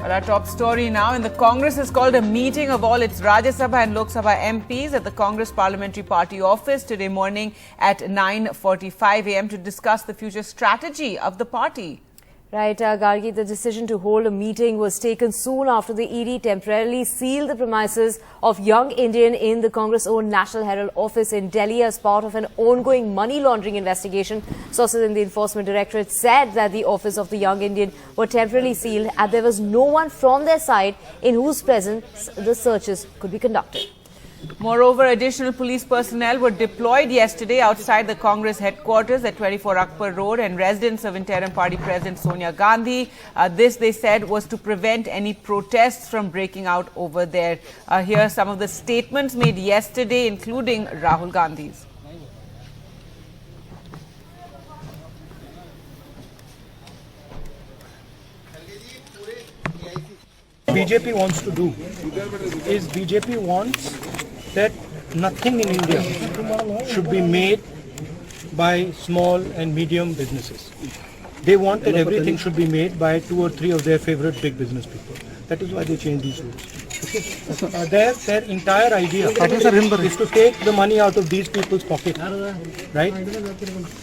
Well, our top story now, and the Congress has called a meeting of all its Rajya Sabha and Lok Sabha MPs at the Congress Parliamentary Party office today morning at 9:45 a.m. to discuss the future strategy of the party. Right, Gargi, the decision to hold a meeting was taken soon after the ED temporarily sealed the premises of Young Indian in the Congress-owned National Herald office in Delhi as part of an ongoing money laundering investigation. Sources in the Enforcement Directorate said that the office of the Young Indian were temporarily sealed and there was no one from their side in whose presence the searches could be conducted. Moreover, additional police personnel were deployed yesterday outside the Congress headquarters at 24 Akbar Road and residence of interim party president Sonia Gandhi. This, they said, was to prevent any protests from breaking out over there. Here are some of the statements made yesterday, including Rahul Gandhi's. BJP wants to do is BJP wants that nothing in India should be made by small and medium businesses. They want that everything should be made by 2 or 3 of their favorite big business people. That is why they changed these rules. Okay. Their entire idea is to take the money out of these people's pocket, right,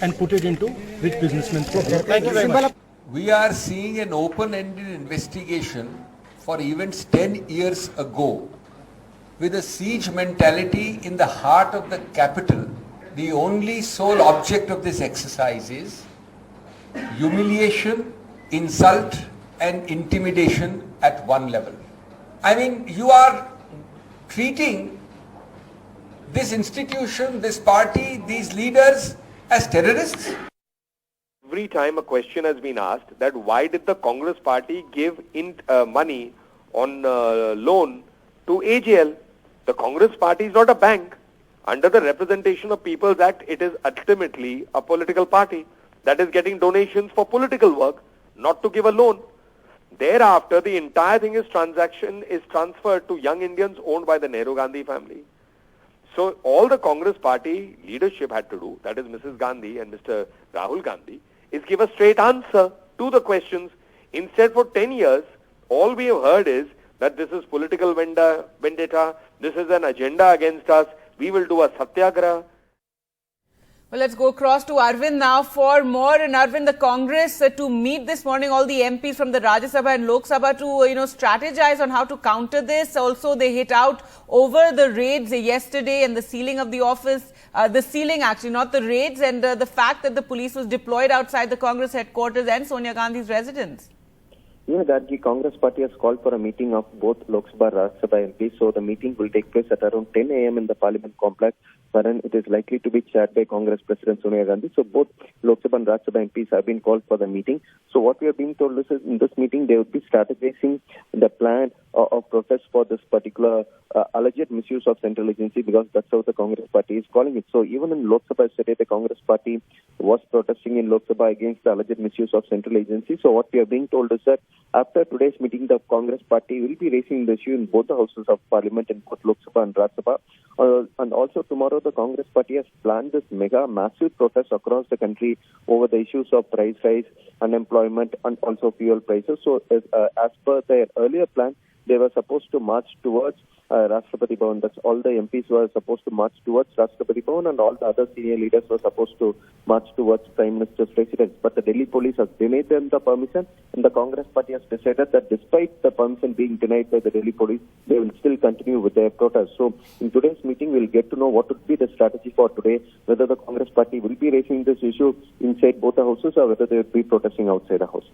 and put it into rich businessmen's pocket. Thank you very much. We are seeing an open-ended investigation for events 10 years ago, with a siege mentality in the heart of the capital. The only sole object of this exercise is humiliation, insult and intimidation at one level. I mean, you are treating this institution, this party, these leaders as terrorists. Every time a question has been asked that why did the Congress party give money on loan to AJL? The Congress party is not a bank. Under the Representation of People's Act, it is ultimately a political party that is getting donations for political work, not to give a loan. Thereafter, the entire thing is transferred to Young Indians owned by the Nehru Gandhi family. So all the Congress party leadership had to do, that is Mrs. Gandhi and Mr. Rahul Gandhi, is give a straight answer to the questions. Instead, for 10 years, all we have heard is that this is political vendetta, this is an agenda against us, we will do a satyagraha. Well, let's go across to Arvind now for more. And Arvind, the Congress to meet this morning, all the MPs from the Rajya Sabha and Lok Sabha to, strategize on how to counter this. Also, they hit out over the raids yesterday and the sealing of the office, the sealing actually, not the raids, and the fact that the police was deployed outside the Congress headquarters and Sonia Gandhi's residence. Yeah, that the Congress party has called for a meeting of both Lok Sabha and Rajya Sabha MPs. So the meeting will take place at around 10 a.m. in the Parliament complex, wherein it is likely to be chaired by Congress President Sonia Gandhi. So both Lok Sabha and Rajya Sabha MPs have been called for the meeting. So what we are being told is in this meeting they would be strategizing the plan of protest for this particular alleged misuse of central agency, because that's how the Congress party is calling it. So even in Lok Sabha yesterday, the Congress party was protesting in Lok Sabha against the alleged misuse of central agency. So what we are being told is that after today's meeting, the Congress party will be raising the issue in both the houses of Parliament, in both Lok Sabha and Rajya Sabha. And also tomorrow, the Congress party has planned this massive protest across the country over the issues of price rise, unemployment, and also fuel prices. So as per their earlier plan, they were supposed to march towards Rashtrapati Bhavan. That's all the MPs were supposed to march towards Rashtrapati Bhavan, and all the other senior leaders were supposed to march towards Prime Minister's residence. But the Delhi police has denied them the permission, and the Congress party has decided that despite the permission being denied by the Delhi police, they will still continue with their protest. So in today's meeting, we'll get to know what would be the strategy for today, whether the Congress party will be raising this issue inside both the houses or whether they will be protesting outside the houses.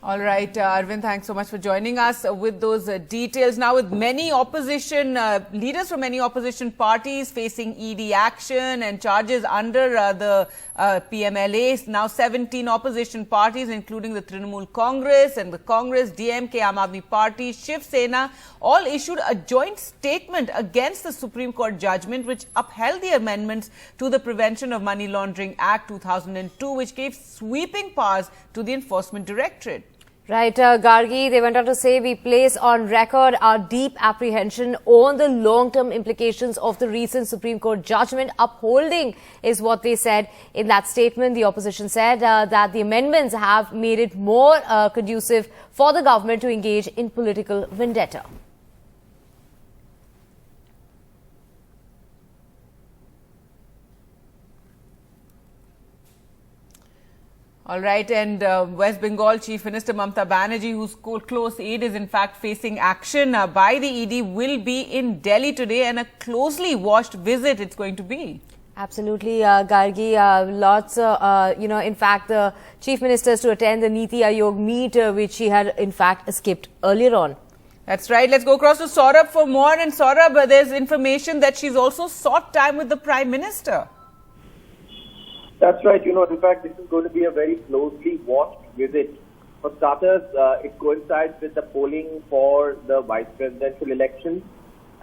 All right, Arvind, thanks so much for joining us with those details. Now, with many opposition leaders from many opposition parties facing ED action and charges under the PMLA, now 17 opposition parties, including the Trinamool Congress and the Congress, DMK, Aam Aadmi Party, Shiv Sena, all issued a joint statement against the Supreme Court judgment which upheld the amendments to the Prevention of Money Laundering Act 2002, which gave sweeping powers to the Enforcement Directorate. Right, Gargi, they went on to say, we place on record our deep apprehension on the long-term implications of the recent Supreme Court judgment. Upholding is what they said in that statement. The opposition said that the amendments have made it more conducive for the government to engage in political vendetta. All right, and West Bengal Chief Minister Mamata Banerjee, whose close aide is in fact facing action by the ED, will be in Delhi today, and a closely watched visit it's going to be. Absolutely, Gargi. Lots, in fact, the Chief Ministers to attend the Niti Aayog meet, which she had in fact skipped earlier on. That's right. Let's go across to Saurabh for more. And Saurabh, there's information that she's also sought time with the Prime Minister. That's right. In fact, this is going to be a very closely watched visit. For starters, it coincides with the polling for the vice presidential elections.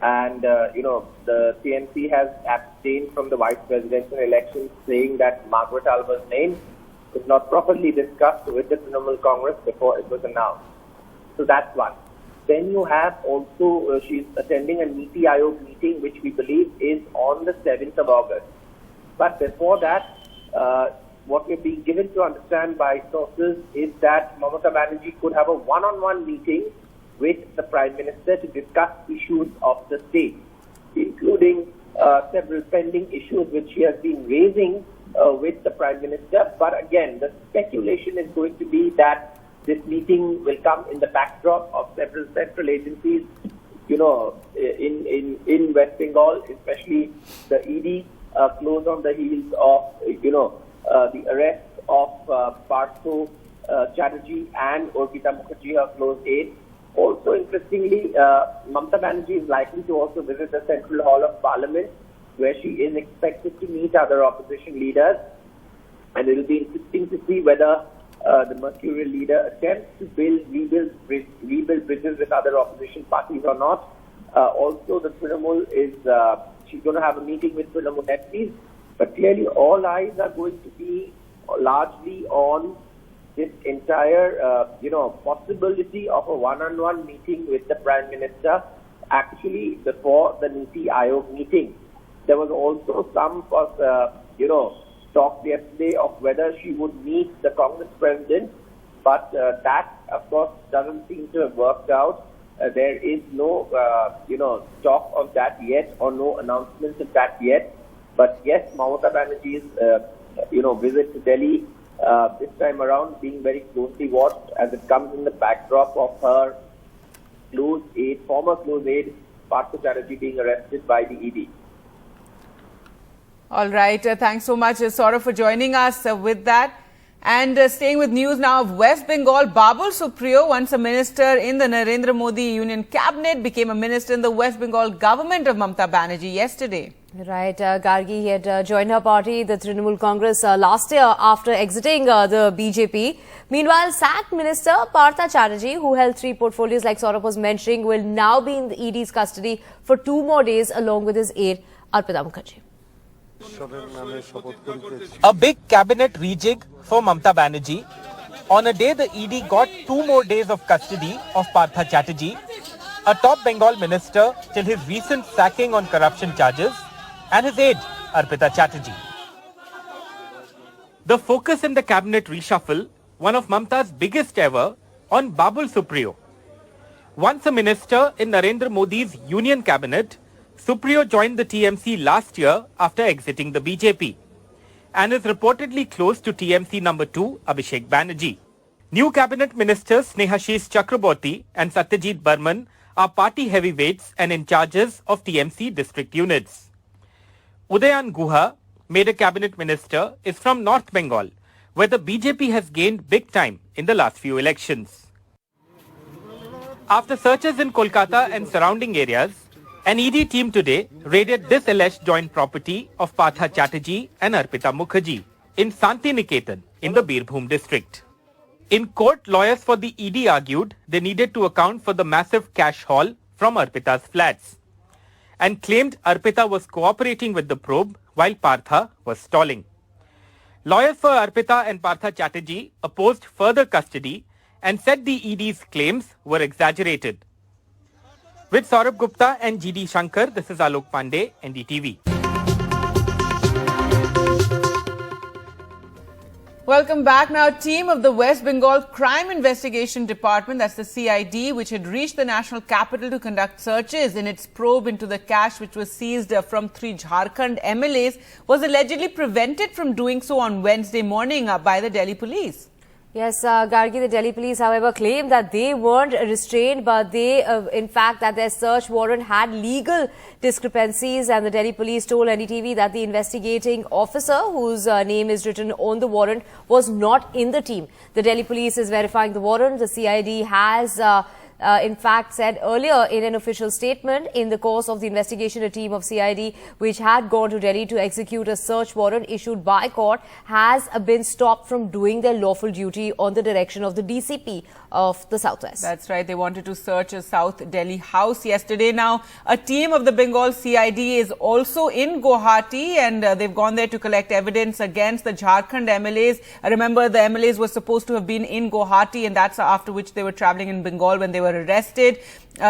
And, the TMC has abstained from the vice presidential elections, saying that Margaret Alvar's name was not properly discussed with the Trinamool Congress before it was announced. So that's one. Then you have also, she's attending a Niti Aayog meeting, which we believe is on the 7th of August. But before that, what we're being given to understand by sources is that Mamata Banerjee could have a one-on-one meeting with the Prime Minister to discuss issues of the state, including several pending issues which she has been raising with the Prime Minister. But again, the speculation is going to be that this meeting will come in the backdrop of several central agencies, in West Bengal, especially the ED, close on the heels of, the arrest of Partho Chatterjee and Orpita Mukherjee, her close aide. Also, interestingly, Mamata Banerjee is likely to also visit the Central Hall of Parliament, where she is expected to meet other opposition leaders. And it will be interesting to see whether the mercurial leader attempts to rebuild bridges with other opposition parties or not. Also, the Trinamool is, she's going to have a meeting with Trinamool MPs, but clearly all eyes are going to be largely on this entire, possibility of a one-on-one meeting with the Prime Minister actually before the Niti Aayog meeting. There was also some, talk yesterday of whether she would meet the Congress President, but that, of course, doesn't seem to have worked out. There is no, talk of that yet, or no announcements of that yet. But yes, Mamata Banerjee's, visit to Delhi this time around being very closely watched, as it comes in the backdrop of her former close aide, Partho Chatterjee, being arrested by the ED. All right. Thanks so much, Saurabh, for joining us with that. And staying with news now of West Bengal, Babul Supriyo, once a minister in the Narendra Modi Union Cabinet, became a minister in the West Bengal government of Mamata Banerjee yesterday. Right, Gargi, he had joined her party, the Trinamool Congress, last year after exiting the BJP. Meanwhile, sacked Minister Partha Chatterjee, who held 3 portfolios like Saurabh was mentioning, will now be in the ED's custody for 2 more days along with his aide, Orpita Mukherjee. A big cabinet rejig for Mamata Banerjee. On a day, the ED got 2 more days of custody of Partha Chatterjee, a top Bengal minister till his recent sacking on corruption charges, and his aide, Orpita Chatterjee. The focus in the cabinet reshuffle, one of Mamata's biggest ever, on Babul Supriyo. Once a minister in Narendra Modi's Union Cabinet, Supriyo joined the TMC last year after exiting the BJP and is reportedly close to TMC number 2, Abhishek Banerjee. New cabinet ministers Snehashish Chakraborty and Satyajit Burman are party heavyweights and in charges of TMC district units. Udayan Guha, made a cabinet minister, is from North Bengal, where the BJP has gained big time in the last few elections. After searches in Kolkata and surrounding areas, an ED team today raided this alleged joint property of Partha Chatterjee and Orpita Mukherjee in Santiniketan in the Birbhum district. In court, lawyers for the ED argued they needed to account for the massive cash haul from Orpita's flats and claimed Orpita was cooperating with the probe while Partha was stalling. Lawyers for Orpita and Partha Chatterjee opposed further custody and said the ED's claims were exaggerated. With Saurabh Gupta and GD Shankar, this is Alok Pandey, NDTV. Welcome back. Now, a team of the West Bengal Crime Investigation Department, that's the CID, which had reached the national capital to conduct searches in its probe into the cash which was seized from 3 Jharkhand MLAs, was allegedly prevented from doing so on Wednesday morning by the Delhi police. Yes, Gargi, the Delhi police, however, claimed that they weren't restrained, but they, in fact, that their search warrant had legal discrepancies. And the Delhi police told NDTV that the investigating officer, whose name is written on the warrant, was not in the team. The Delhi police is verifying the warrant. The CID has in fact said earlier in an official statement, in the course of the investigation, a team of CID which had gone to Delhi to execute a search warrant issued by court has been stopped from doing their lawful duty on the direction of the DCP of the Southwest. That's right. They wanted to search a South Delhi house yesterday. Now, a team of the Bengal CID is also in Guwahati, and they've gone there to collect evidence against the Jharkhand MLAs. Remember, the MLAs were supposed to have been in Guwahati, and that's after which they were traveling in Bengal when they were arrested.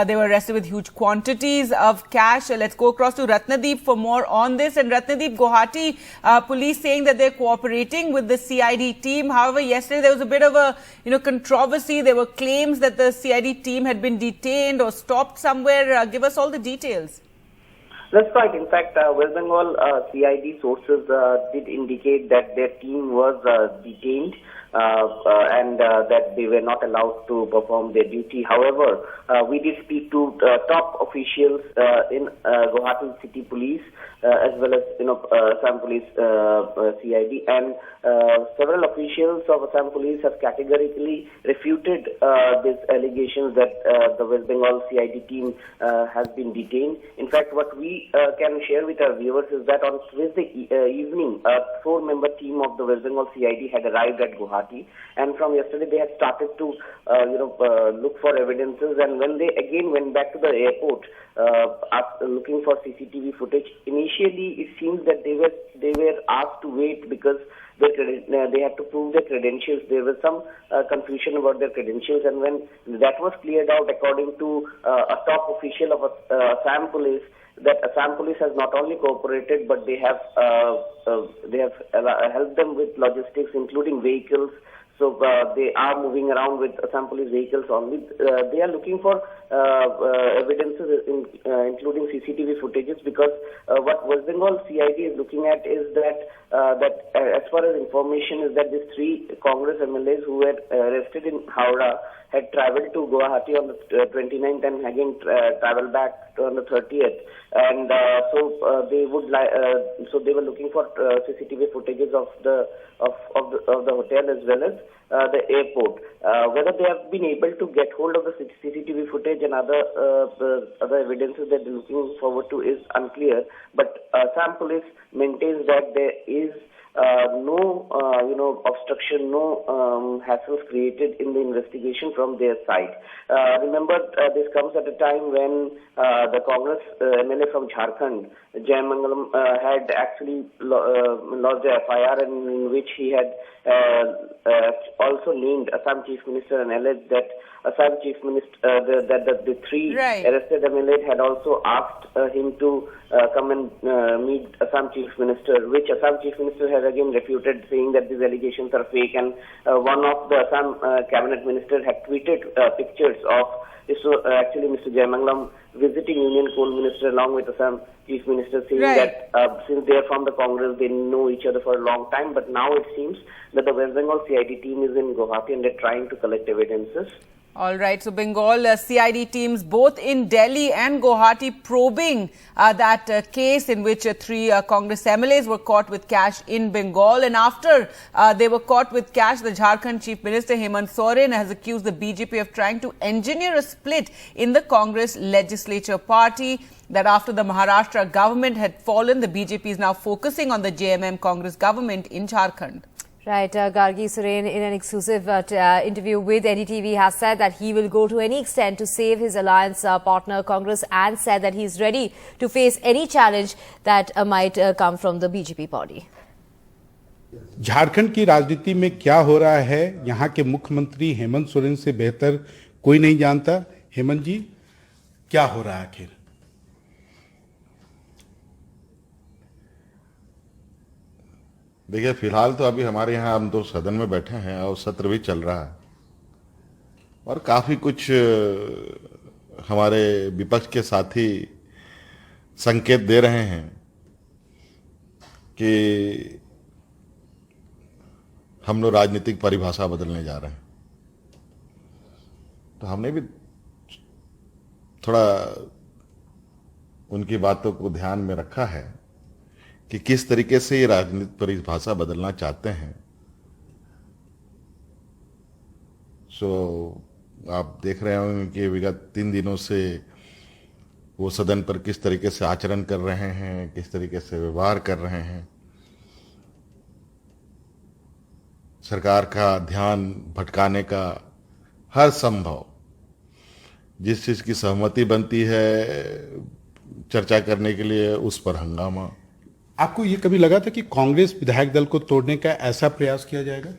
They were arrested with huge quantities of cash. Let's go across to Ratnadeep for more on this. And Ratnadeep, Guwahati police saying that they're cooperating with the CID team. However, yesterday there was a bit of a controversy. There were claims that the CID team had been detained or stopped somewhere. Give us all the details. That's right. In fact, West Bengal CID sources did indicate that their team was detained and that they were not allowed to perform their duty. However, we did speak to top officials in Guwahati City Police as well as Assam Police CID, and several officials of Assam Police have categorically refuted these allegations that the West Bengal CID team has been detained. In fact, what we can share with our viewers is that on Tuesday evening, a 4-member team of the West Bengal CID had arrived at Guwahati, and from yesterday they had started to look for evidences, and when they again went back to the airport looking for CCTV footage, initially it seems that they were asked to wait because they had to prove their credentials. There was some confusion about their credentials, and when that was cleared out, according to a top official of Assam Police, that Assam Police has not only cooperated, but they have helped them with logistics, including vehicles. So they are moving around with Assam Police vehicles only. They are looking for evidences, including CCTV footages, because what West Bengal CID is looking at is that as far as information is that these 3 Congress MLAs who were arrested in Howrah had travelled to Guwahati on the 29th and again travelled back on the 30th, and so they were looking for CCTV footages of the hotel as well as the airport. Whether they have been able to get hold of the CCTV footage and other evidences that they're looking forward to is unclear. But Assam Police maintains that there is no obstruction, no hassles created in the investigation from their side. Remember, this comes at a time when the Congress MLA from Jharkhand, Jaimangalam, had actually lodged a FIR in which he had also named Assam Chief Minister and alleged that Assam Chief Minister, that the 3 arrested MLAs had also asked him to come and meet Assam Chief Minister, which Assam Chief Minister has again refuted, saying that these allegations are fake. And one of the Assam cabinet ministers had tweeted pictures of Mr. Jaimangalam visiting Union Coal Minister along with Assam Chief Minister, saying that since they are from the Congress, they know each other for a long time. But now it seems that the West Bengal CID team is in Guwahati and they're trying to collect evidences. All right. So Bengal CID teams both in Delhi and Guwahati probing that case in which 3 Congress MLAs were caught with cash in Bengal. And after they were caught with cash, the Jharkhand Chief Minister Hemant Soren has accused the BJP of trying to engineer a split in the Congress legislature party. That after the Maharashtra government had fallen, the BJP is now focusing on the JMM Congress government in Jharkhand. Right, Gargi Soren, in an exclusive interview with NDTV, has said that he will go to any extent to save his alliance partner Congress, and said that he is ready to face any challenge that might come from the BJP party. Jharkhand की राजनीति में क्या हो रहा है यहाँ के मुख्यमंत्री हेमंत सोरेन से बेहतर कोई नहीं जानता। हेमंत जी, क्या हो रहा है आखिर? देखिए, फिलहाल तो अभी हमारे यहाँ हम तो सदन में बैठे हैं और सत्र भी चल रहा है और काफी कुछ हमारे विपक्ष के साथी संकेत दे रहे हैं कि हम लोग राजनीतिक परिभाषा बदलने जा रहे हैं। तो हमने भी थोड़ा उनकी बातों को ध्यान में रखा है कि किस तरीके से ये राजनीतिक परिभाषा बदलना चाहते हैं। आप देख रहे होंगे कि विगत 3 दिनों से वो सदन पर किस तरीके से आचरण कर रहे हैं, किस तरीके से व्यवहार कर रहे हैं। सरकार का ध्यान भटकाने का हर संभव, जिस चीज की सहमति बनती है चर्चा करने के लिए, उस पर हंगामा। आपको ये कभी लगा था कि कांग्रेस विधायक दल को तोड़ने का ऐसा प्रयास किया जाएगा?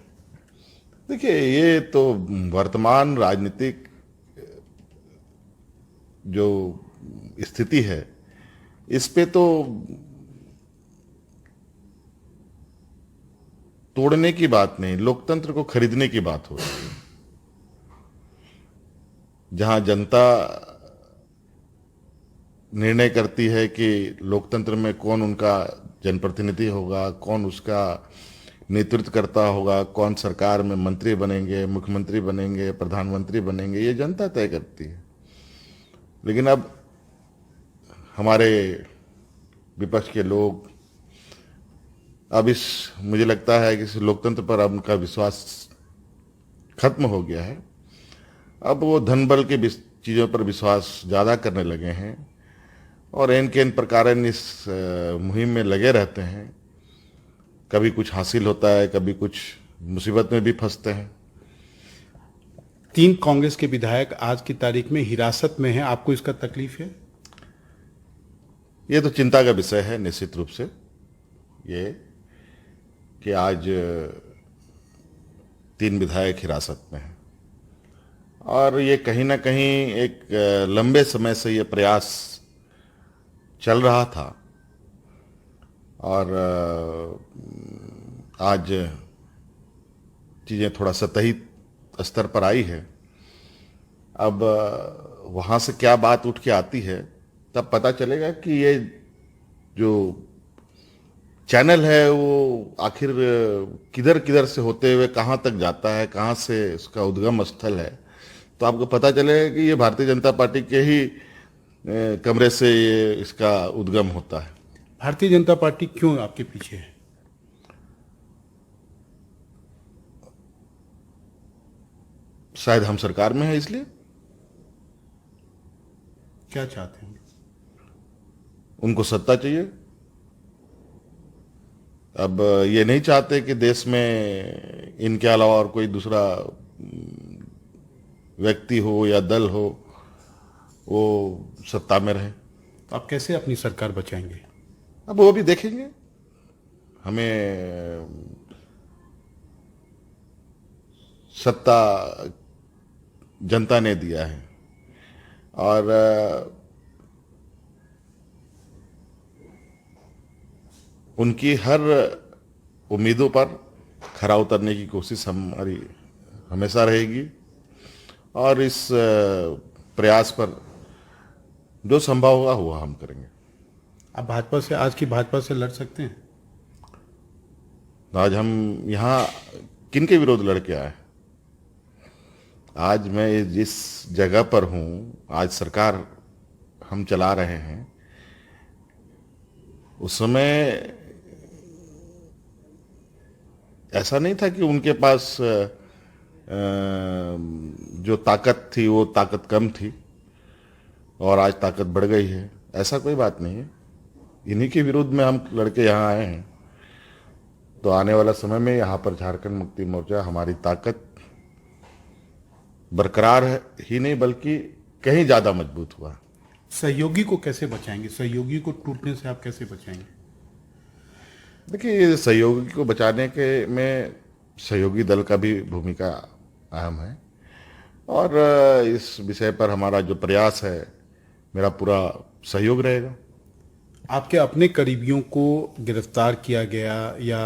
देखिए, ये तो वर्तमान राजनीतिक जो स्थिति है, इस पे तो तोड़ने की बात नहीं, लोकतंत्र को खरीदने की बात हो रही है। जहां जनता निर्णय करती है कि लोकतंत्र में कौन उनका जनप्रतिनिधि होगा, कौन उसका नेतृत्व करता होगा, कौन सरकार में मंत्री बनेंगे, मुख्यमंत्री बनेंगे, प्रधानमंत्री बनेंगे, ये जनता तय करती है। लेकिन अब हमारे विपक्ष के लोग अब मुझे लगता है कि इस लोकतंत्र पर अब उनका विश्वास खत्म हो गया है। अब वो धन बल के चीजों पर विश्वास ज्यादा करने लगे हैं और एन के एन प्रकार इस मुहिम में लगे रहते हैं। कभी कुछ हासिल होता है, कभी कुछ मुसीबत में भी फंसते हैं। 3 कांग्रेस के विधायक आज की तारीख में हिरासत में हैं, आपको इसका तकलीफ है? ये तो चिंता का विषय है निश्चित रूप से, ये कि आज 3 विधायक हिरासत में हैं और ये कहीं ना कहीं एक लंबे समय से ये प्रयास चल रहा था और आज चीजें थोड़ा सतही स्तर पर आई है। अब वहां से क्या बात उठ के आती है तब पता चलेगा कि ये जो चैनल है वो आखिर किधर किधर से होते हुए कहां तक जाता है, कहां से उसका उद्गम स्थल है। तो आपको पता चलेगा कि ये भारतीय जनता पार्टी के ही कमरे से ये इसका उद्गम होता है। भारतीय जनता पार्टी क्यों आपके पीछे है? शायद हम सरकार में है इसलिए। क्या चाहते हैं? उनको सत्ता चाहिए। अब ये नहीं चाहते कि देश में इनके अलावा और कोई दूसरा व्यक्ति हो या दल हो वो सत्ता में रहे। तो आप कैसे अपनी सरकार बचाएंगे? अब वो भी देखेंगे। हमें सत्ता जनता ने दिया है और उनकी हर उम्मीदों पर खरा उतरने की कोशिश हमारी हमेशा रहेगी और इस प्रयास पर जो संभव होगा वो हम करेंगे। आप भाजपा से, आज की भाजपा से लड़ सकते हैं? आज हम यहाँ किनके विरोध लड़के आए? आज मैं जिस जगह पर हूँ, आज सरकार हम चला रहे हैं, उस समय ऐसा नहीं था कि उनके पास जो ताकत थी वो ताकत कम थी और आज ताकत बढ़ गई है। ऐसा कोई बात नहीं है। इन्हीं के विरुद्ध में हम लड़के यहाँ आए हैं। तो आने वाला समय में यहाँ पर झारखंड मुक्ति मोर्चा हमारी ताकत बरकरार है ही नहीं बल्कि कहीं ज्यादा मजबूत हुआ। सहयोगी को कैसे बचाएंगे? सहयोगी को टूटने से आप कैसे बचाएंगे? देखिए, सहयोगी को बचाने के में सहयोगी दल का भी भूमिका अहम है और इस विषय पर हमारा जो प्रयास है, मेरा पूरा सहयोग रहेगा। आपके अपने करीबियों को गिरफ्तार किया गया या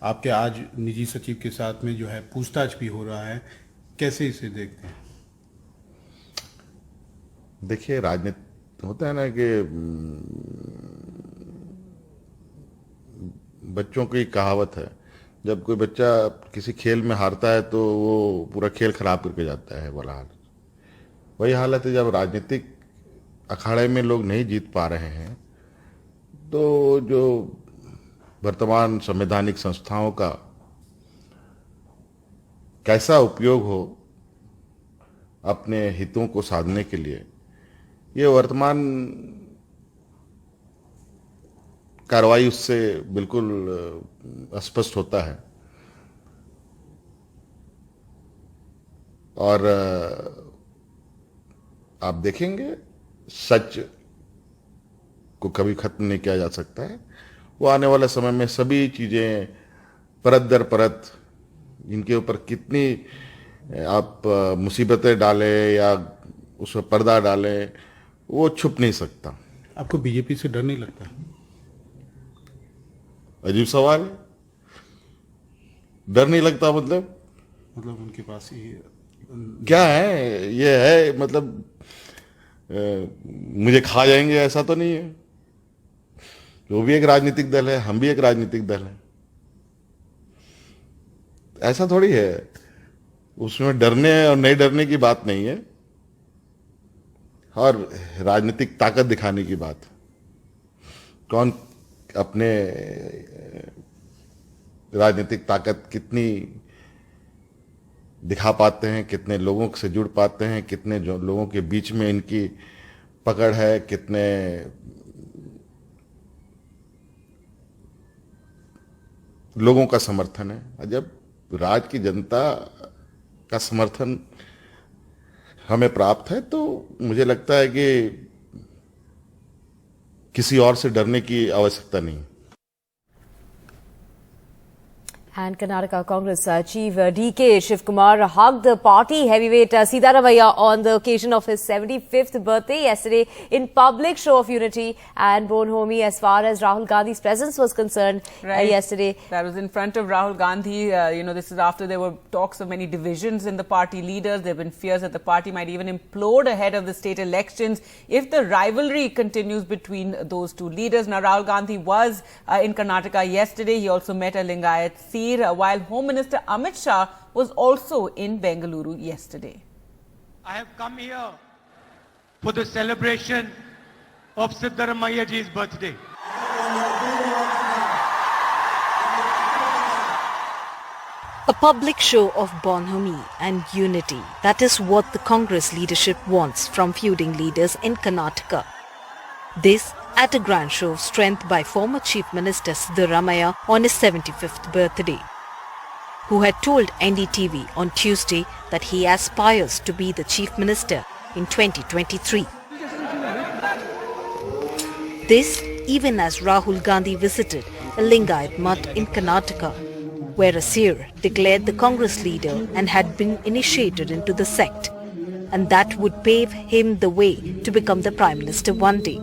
आपके आज निजी सचिव के साथ में जो है पूछताछ भी हो रहा है, कैसे इसे देखते हैं? देखिए, राजनीति होता है ना कि बच्चों की कहावत है, जब कोई बच्चा किसी खेल में हारता है तो वो पूरा खेल खराब करके जाता है, वाला हाल वही हालत है। जब राजनीतिक अखाड़े में लोग नहीं जीत पा रहे हैं तो जो वर्तमान संवैधानिक संस्थाओं का कैसा उपयोग हो अपने हितों को साधने के लिए, ये वर्तमान कार्रवाई उससे बिल्कुल स्पष्ट होता है। और आप देखेंगे, सच को कभी खत्म नहीं किया जा सकता है। वो आने वाले समय में सभी चीजें परत दर परत, इनके ऊपर कितनी आप मुसीबतें डालें या उस पर पर्दा डालें, वो छुप नहीं सकता। आपको बीजेपी से डर नहीं लगता? अजीब सवाल है। डर नहीं लगता मतलब उनके पास ये क्या है? ये है मतलब मुझे खा जाएंगे ऐसा तो नहीं है। वो भी एक राजनीतिक दल है, हम भी एक राजनीतिक दल है, ऐसा थोड़ी है। उसमें डरने और नहीं डरने की बात नहीं है, और राजनीतिक ताकत दिखाने की बात। कौन अपने राजनीतिक ताकत कितनी दिखा पाते हैं, कितने लोगों से जुड़ पाते हैं, कितने जो लोगों के बीच में इनकी पकड़ है, कितने लोगों का समर्थन है। जब राज्य की जनता का समर्थन हमें प्राप्त है तो मुझे लगता है कि किसी और से डरने की आवश्यकता नहीं। And Karnataka Congress Chief DK Shivkumar hugged the party heavyweight Siddaramaiah on the occasion of his 75th birthday yesterday in public show of unity and bonhomie as far as Rahul Gandhi's presence was concerned yesterday. That was in front of Rahul Gandhi. This is after there were talks of many divisions in the party leaders. There have been fears that the party might even implode ahead of the state elections if the rivalry continues between those two leaders. Now, Rahul Gandhi was in Karnataka yesterday. He also met a Lingayat Seer, while Home Minister Amit Shah was also in Bengaluru yesterday. I have come here for the celebration of Siddaramaiah ji's birthday. A public show of bonhomie and unity. That is what the Congress leadership wants from feuding leaders in Karnataka. This at a grand show of strength by former Chief Minister Siddaramaiah on his 75th birthday, who had told NDTV on Tuesday that he aspires to be the Chief Minister in 2023. This even as Rahul Gandhi visited a Lingayat mutt in Karnataka, where a seer declared the Congress leader and had been initiated into the sect, and that would pave him the way to become the Prime Minister one day.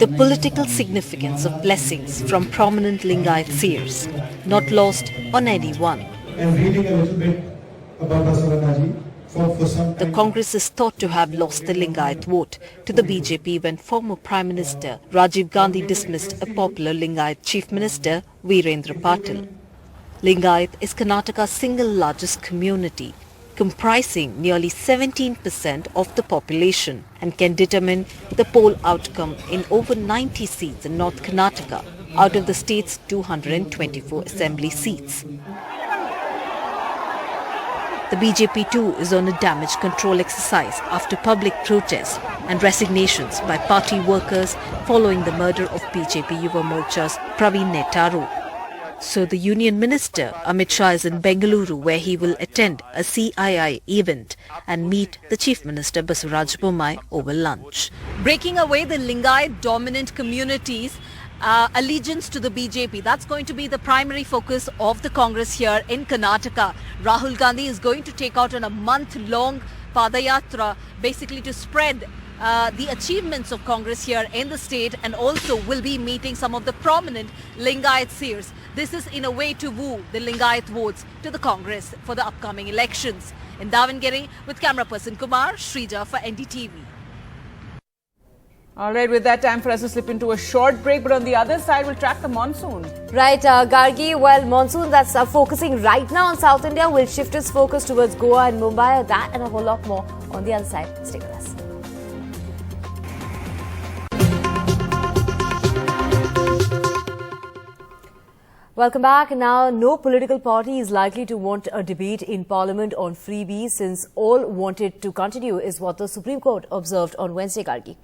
The political significance of blessings from prominent Lingayat seers, not lost on anyone. The Congress is thought to have lost the Lingayat vote to the BJP when former Prime Minister Rajiv Gandhi dismissed a popular Lingayat Chief Minister Virendra Patil. Lingayat is Karnataka's single largest community, comprising nearly 17% of the population, and can determine the poll outcome in over 90 seats in North Karnataka out of the state's 224 assembly seats. The BJP too is on a damage control exercise after public protests and resignations by party workers following the murder of BJP Yuva Morcha's Praveen Nettaru. So the Union Minister Amit Shah is in Bengaluru, where he will attend a CII event and meet the Chief Minister Basuraj Bommai over lunch. Breaking away the Lingayat dominant communities, allegiance to the BJP. That's going to be the primary focus of the Congress here in Karnataka. Rahul Gandhi is going to take out on a month-long Padayatra, basically to spread the achievements of Congress here in the state, and also will be meeting some of the prominent Lingayat seers. This is in a way to woo the Lingayat votes to the Congress for the upcoming elections. In Davangere, with camera person Kumar, Shrija for NDTV. All right, with that, time for us to slip into a short break. But on the other side, we'll track the monsoon. Right, Gargi, well, monsoon that's focusing right now on South India will shift its focus towards Goa and Mumbai. That and a whole lot more on the other side. Stay with us. Welcome back. Now, no political party is likely to want a debate in Parliament on freebies, since all want it to continue, is what the Supreme Court observed on Wednesday, Gargi.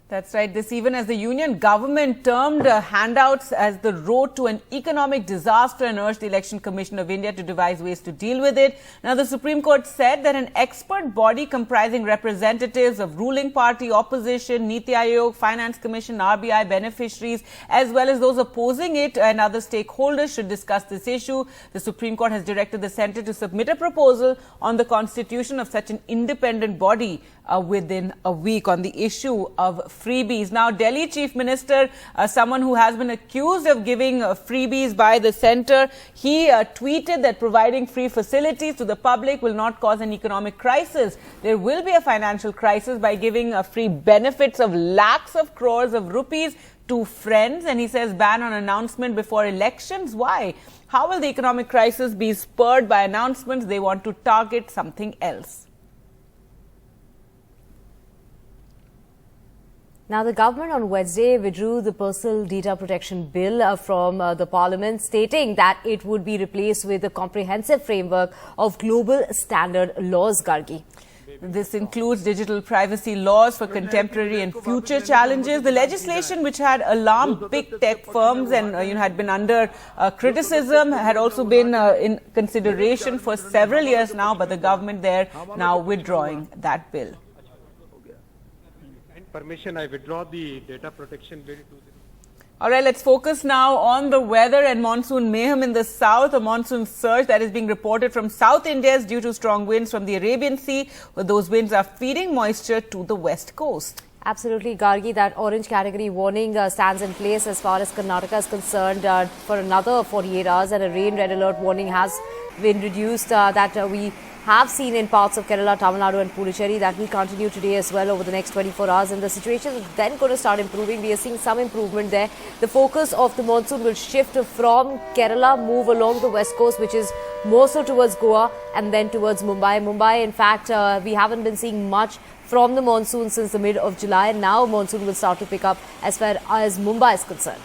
That's right. This even as the union government termed handouts as the road to an economic disaster and urged the Election Commission of India to devise ways to deal with it. Now, the Supreme Court said that an expert body comprising representatives of ruling party, opposition, Niti Aayog, Finance Commission, RBI beneficiaries, as well as those opposing it and other stakeholders should discuss this issue. The Supreme Court has directed the centre to submit a proposal on the constitution of such an independent body within a week on the issue of freebies. Now, Delhi Chief Minister, someone who has been accused of giving freebies by the centre, he tweeted that providing free facilities to the public will not cause an economic crisis. There will be a financial crisis by giving free benefits of lakhs of crores of rupees to friends. And he says ban on announcement before elections. Why? How will the economic crisis be spurred by announcements? They want to target something else. Now, the government on Wednesday withdrew the Personal Data Protection Bill from the Parliament, stating that it would be replaced with a comprehensive framework of global standard laws, Gargi. This includes digital privacy laws for contemporary and future challenges. The legislation, which had alarmed big tech firms and had been under criticism, had also been in consideration for several years now, but the government there now withdrawing that bill. Permission, I withdraw the data protection bill. All right, let's focus now on the weather and monsoon mayhem in the south. A monsoon surge that is being reported from South India is due to strong winds from the Arabian Sea, where those winds are feeding moisture to the west coast. Absolutely, Gargi. That orange category warning stands in place as far as Karnataka is concerned for another 48 hours, and a rain red alert warning has been reduced that we have seen in parts of Kerala, Tamil Nadu and Puducherry. That will continue today as well over the next 24 hours, and the situation is then going to start improving. We are seeing some improvement there. The focus of the monsoon will shift from Kerala, move along the west coast, which is more so towards Goa and then towards Mumbai. Mumbai, in fact, we haven't been seeing much from the monsoon since the mid of July. Now monsoon will start to pick up as far as Mumbai is concerned.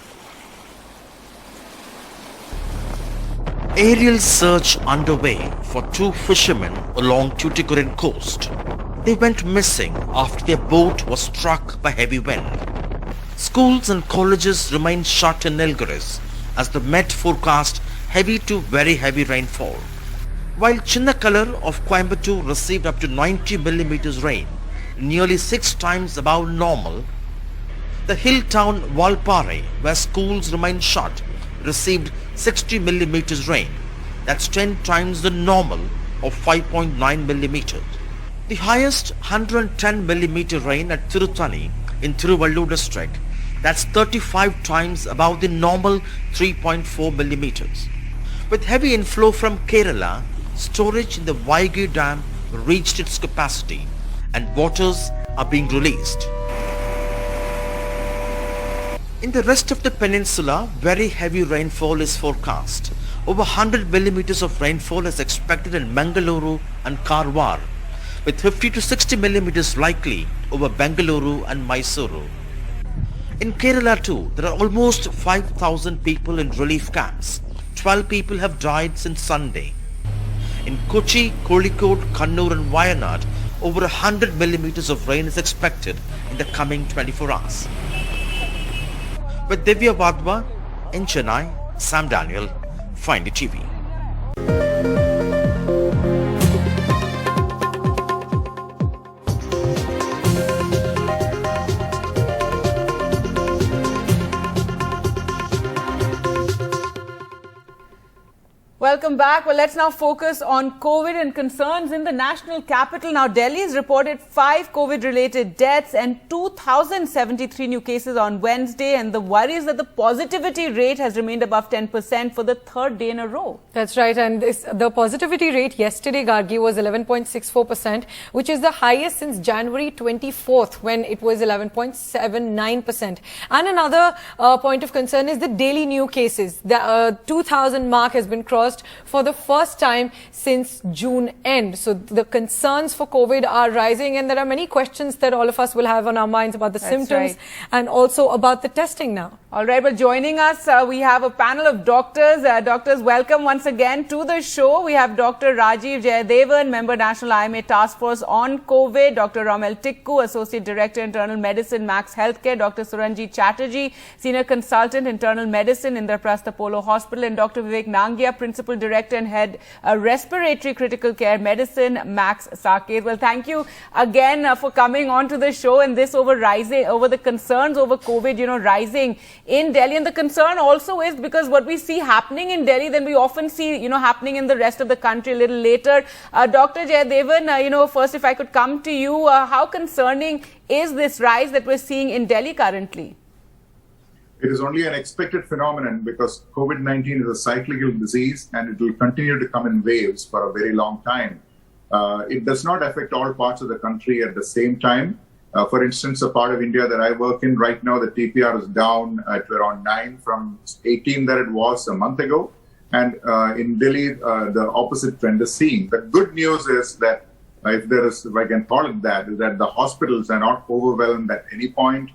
Aerial search underway for two fishermen along Tuticorin coast. They went missing after their boat was struck by heavy wind. Schools and colleges remain shut in Nilgiris as the Met forecast heavy to very heavy rainfall. While Chinnakalar of Coimbatore received up to 90 millimeters rain, nearly 6 times above normal, the hill town Valpare, where schools remain shut, received 60 millimeters rain. That's 10 times the normal of 5.9 millimeters. The highest 110 millimeter rain at Tirutani in Tiruvallur district. That's 35 times above the normal 3.4 millimeters. With heavy inflow from Kerala, storage in the Vaigai Dam reached its capacity and waters are being released. In the rest of the peninsula, very heavy rainfall is forecast. Over 100 millimeters of rainfall is expected in Mangaluru and Karwar, with 50 to 60 millimeters likely over Bengaluru and Mysuru. In Kerala too, there are almost 5,000 people in relief camps. 12 people have died since Sunday. In Kochi, Kozhikode, Kannur and Wayanad, over 100 millimeters of rain is expected in the coming 24 hours. With Divya Vadva in Chennai, Sam Daniel, Find TV. Welcome back. Well, let's now focus on COVID and concerns in the national capital. Now, Delhi has reported 5 COVID-related deaths and 2,073 new cases on Wednesday. And the worry is that the positivity rate has remained above 10% for the 3rd day in a row. That's right. And the positivity rate yesterday, Gargi, was 11.64%, which is the highest since January 24th, when it was 11.79%. And another point of concern is the daily new cases. The 2,000 mark has been crossed for the first time since June end. So the concerns for COVID are rising, and there are many questions that all of us will have on our minds about the symptoms and also about the testing now. All right, well, joining us, we have a panel of doctors. Doctors, welcome once again to the show. We have Dr. Rajeev Jayadevan, member National IMA Task Force on COVID, Dr. Rahul Tikku, Associate Director, Internal Medicine, Max Healthcare, Dr. Suranjit Chatterjee, Senior Consultant, Internal Medicine, Indraprasth Apollo Hospital, and Dr. Vivek Nangia, Principal Director and Head, Respiratory Critical Care Medicine, Max Saket. Well, thank you again for coming on to the show, and this over the concerns over COVID, rising in Delhi. And the concern also is because what we see happening in Delhi, then we often see, happening in the rest of the country a little later. Dr. Jayadevan, first, if I could come to you, how concerning is this rise that we're seeing in Delhi currently? It is only an expected phenomenon because COVID-19 is a cyclical disease and it will continue to come in waves for a very long time. It does not affect all parts of the country at the same time. For instance, a part of India that I work in right now, the TPR is down at around 9 from 18 that it was a month ago. And in Delhi, the opposite trend is seen. The good news is that if I can call it that, is that the hospitals are not overwhelmed at any point.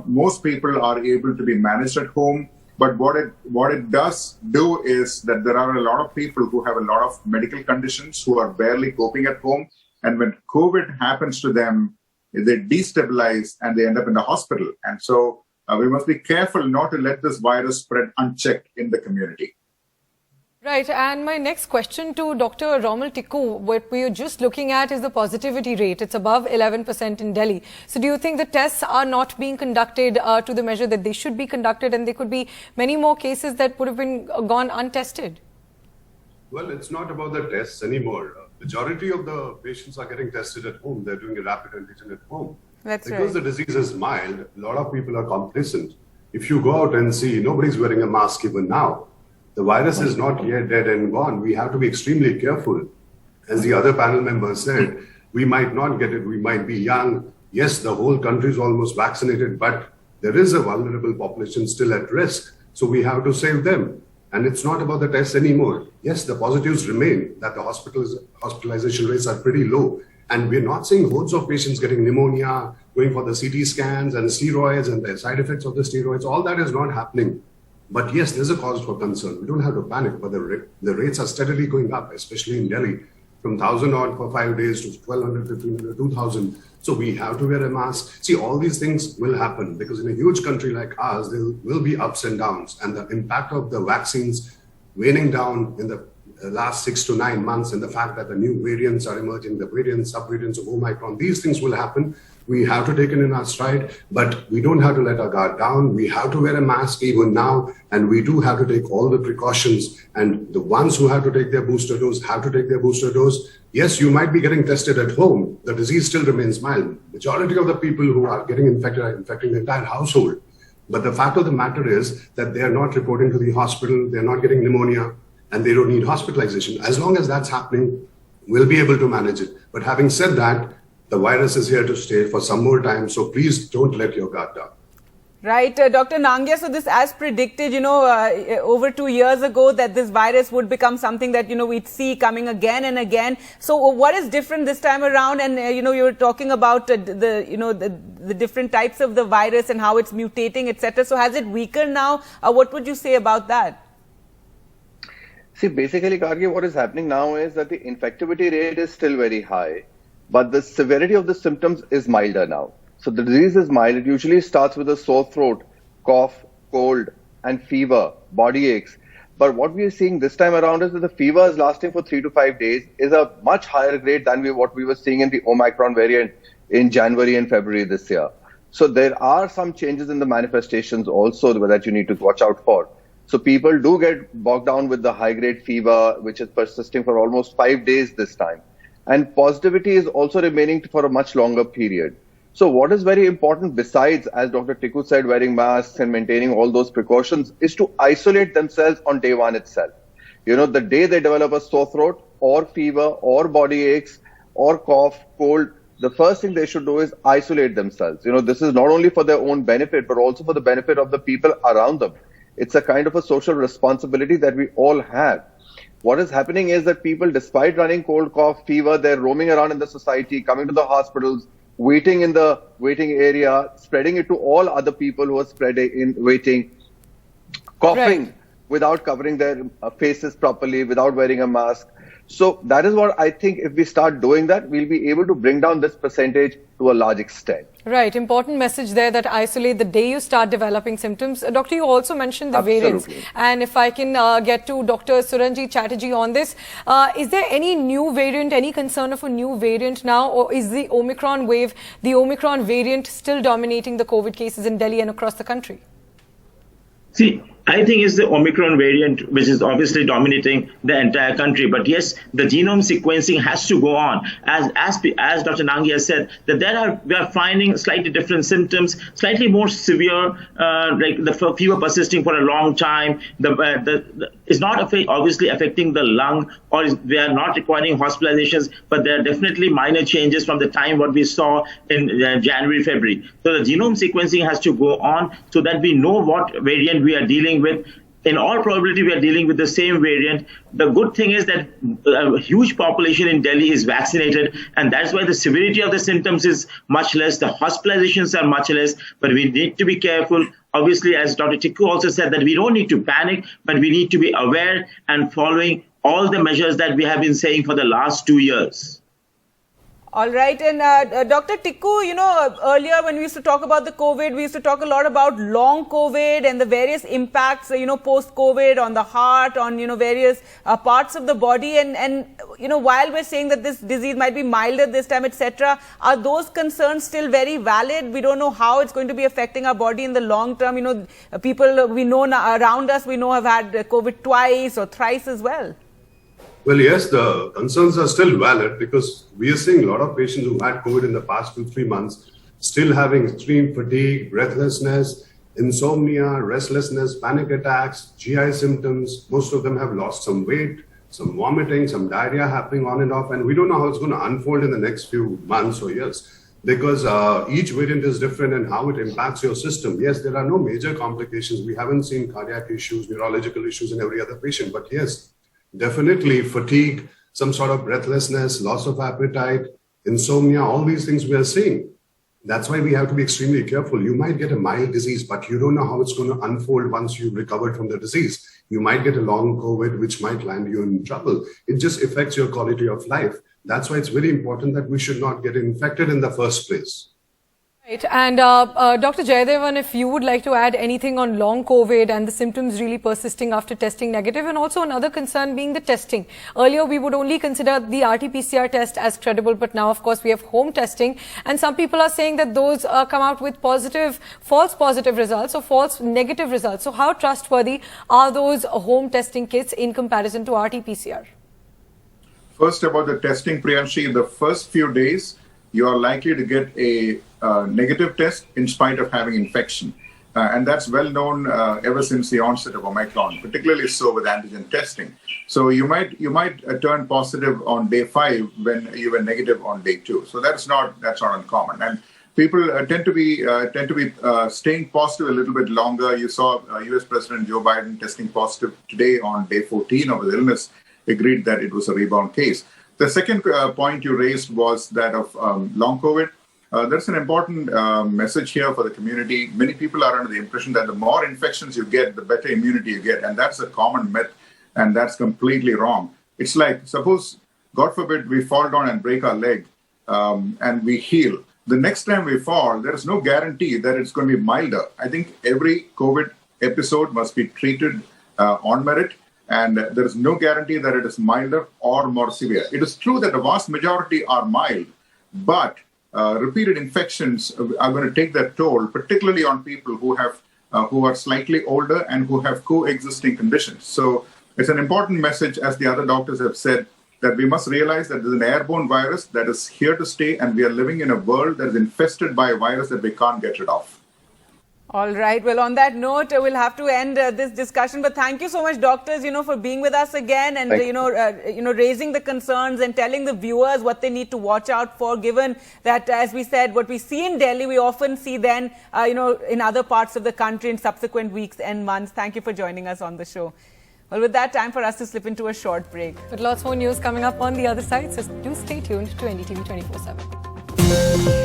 Most people are able to be managed at home, but what it does do is that there are a lot of people who have a lot of medical conditions who are barely coping at home, and when COVID happens to them, they destabilize and they end up in the hospital. And so we must be careful not to let this virus spread unchecked in the community. Right. And my next question to Dr. Rahul Tikku, what we are just looking at is the positivity rate. It's above 11% in Delhi. So do you think the tests are not being conducted to the measure that they should be conducted, and there could be many more cases that would have been gone untested? Well, it's not about the tests anymore. Majority of the patients are getting tested at home. They're doing a rapid antigen at home. That's because right. the disease is mild, a lot of people are complacent. If you go out and see, nobody's wearing a mask even now. The virus is not yet dead and gone. We have to be extremely careful. As the other panel members said, we might not get it. We might be young. Yes, the whole country is almost vaccinated, but there is a vulnerable population still at risk. So we have to save them. And it's not about the tests anymore. Yes, the positives remain, that the hospitalization rates are pretty low. And we're not seeing hordes of patients getting pneumonia, going for the CT scans and steroids and the side effects of the steroids. All that is not happening. But yes, there's a cause for concern. We don't have to panic, but the rates are steadily going up, especially in Delhi, from 1,000 odd for 5 days to 1,200, 1,500, 2,000. So we have to wear a mask. See, all these things will happen because in a huge country like ours, there will be ups and downs. And the impact of the vaccines waning down in the last 6 to 9 months, and the fact that the new variants are emerging, the variants, sub-variants of Omicron, these things will happen. We have to take it in our stride, but we don't have to let our guard down. We have to wear a mask even now, and we do have to take all the precautions. And the ones who have to take their booster dose have to take their booster dose. Yes, you might be getting tested at home. The disease still remains mild. Majority of the people who are getting infected are infecting the entire household. But the fact of the matter is that they are not reporting to the hospital, they're not getting pneumonia, and they don't need hospitalization. As long as that's happening, we'll be able to manage it. But having said that, the virus is here to stay for some more time, so please don't let your guard down. Right, Dr. Nangia, so this as predicted, over 2 years ago that this virus would become something that, we'd see coming again and again. So what is different this time around? And, you were talking about the different types of the virus and how it's mutating, etc. So has it weakened now? What would you say about that? See, basically, Gargi, what is happening now is that the infectivity rate is still very high, but the severity of the symptoms is milder now. So the disease is mild. It usually starts with a sore throat, cough, cold, and fever, body aches. But what we are seeing this time around is that the fever is lasting for 3 to 5 days, is a much higher grade than what we were seeing in the Omicron variant in January and February this year. So there are some changes in the manifestations also that you need to watch out for. So people do get bogged down with the high-grade fever, which is persisting for almost 5 days this time. And positivity is also remaining for a much longer period. So what is very important besides, as Dr. Tikku said, wearing masks and maintaining all those precautions, is to isolate themselves on day one itself. The day they develop a sore throat or fever or body aches or cough, cold, the first thing they should do is isolate themselves. This is not only for their own benefit, but also for the benefit of the people around them. It's a kind of a social responsibility that we all have. What is happening is that people, despite running cold, cough, fever, they're roaming around in the society, coming to the hospitals, waiting in the waiting area, spreading it to all other people who are waiting, coughing without covering their faces properly, without wearing a mask. So that is what I think if we start doing that, we'll be able to bring down this percentage to a large extent. Right. Important message there, that isolate the day you start developing symptoms. Doctor, you also mentioned the variants. And if I can get to Dr. Suranjit Chatterjee on this, is there any new variant, any concern of a new variant now, or is the Omicron wave, the Omicron variant still dominating the COVID cases in Delhi and across the country? See, I think it's the Omicron variant which is obviously dominating the entire country. But yes, the genome sequencing has to go on. As Dr. Nangia said, that we are finding slightly different symptoms, slightly more severe, like the fever persisting for a long time. It's not obviously affecting the lung, or they are not requiring hospitalizations, but there are definitely minor changes from the time what we saw in January, February. So the genome sequencing has to go on so that we know what variant we are dealing with. In all probability, we are dealing with the same variant. The good thing is that a huge population in Delhi is vaccinated, and that's why the severity of the symptoms is much less. The hospitalizations are much less, but we need to be careful. Obviously, as Dr. Tikku also said, that we don't need to panic, but we need to be aware and following all the measures that we have been saying for the last 2 years. All right. And Dr. Tikku, earlier when we used to talk about the COVID, we used to talk a lot about long COVID and the various impacts, post-COVID on the heart, on, various parts of the body. And while we're saying that this disease might be milder this time, etc., are those concerns still very valid? We don't know how it's going to be affecting our body in the long term. People we know around us, have had COVID twice or thrice as well. Well, yes, the concerns are still valid because we are seeing a lot of patients who had COVID in the past 2-3 months still having extreme fatigue, breathlessness, insomnia, restlessness, panic attacks, GI symptoms. Most of them have lost some weight, some vomiting, some diarrhea happening on and off. And we don't know how it's going to unfold in the next few months or years because each variant is different and how it impacts your system. Yes, there are no major complications. We haven't seen cardiac issues, neurological issues in every other patient. But yes, definitely fatigue, some sort of breathlessness, loss of appetite, insomnia, all these things we are seeing. That's why we have to be extremely careful. You might get a mild disease, but you don't know how it's going to unfold once you've recovered from the disease. You might get a long COVID, which might land you in trouble. It just affects your quality of life. That's why it's very important that we should not get infected in the first place. Right. And Dr. Jayadevan, if you would like to add anything on long COVID and the symptoms really persisting after testing negative, and also another concern being the testing. Earlier, we would only consider the RT-PCR test as credible, but now, of course, we have home testing. And some people are saying that those come out with false positive results or false negative results. So how trustworthy are those home testing kits in comparison to RT-PCR? First, about the testing, Priyanshi, in the first few days, you are likely to get a negative test in spite of having infection. And that's well known ever since the onset of Omicron, particularly so with antigen testing. So you might turn positive on day 5 when you were negative on day 2. So that's not uncommon. And people tend to be staying positive a little bit longer. You saw U.S. President Joe Biden testing positive today on day 14 of his illness, agreed that it was a rebound case. The second point you raised was that of long COVID. There's an important message here for the community. Many people are under the impression that the more infections you get, the better immunity you get. And that's a common myth, and that's completely wrong. It's like, suppose, God forbid, we fall down and break our leg and we heal. The next time we fall, there is no guarantee that it's going to be milder. I think every COVID episode must be treated on merit, and there is no guarantee that it is milder or more severe. It is true that the vast majority are mild, but repeated infections are going to take their toll, particularly on people who are slightly older and who have coexisting conditions. So it's an important message, as the other doctors have said, that we must realize that there's an airborne virus that is here to stay, and we are living in a world that is infested by a virus that we can't get rid of. All right. Well, on that note, we'll have to end this discussion. But thank you so much, doctors, for being with us again and, raising the concerns and telling the viewers what they need to watch out for, given that, as we said, what we see in Delhi, we often see then, in other parts of the country in subsequent weeks and months. Thank you for joining us on the show. Well, with that, time for us to slip into a short break. But lots more news coming up on the other side, so do stay tuned to NDTV 24/7.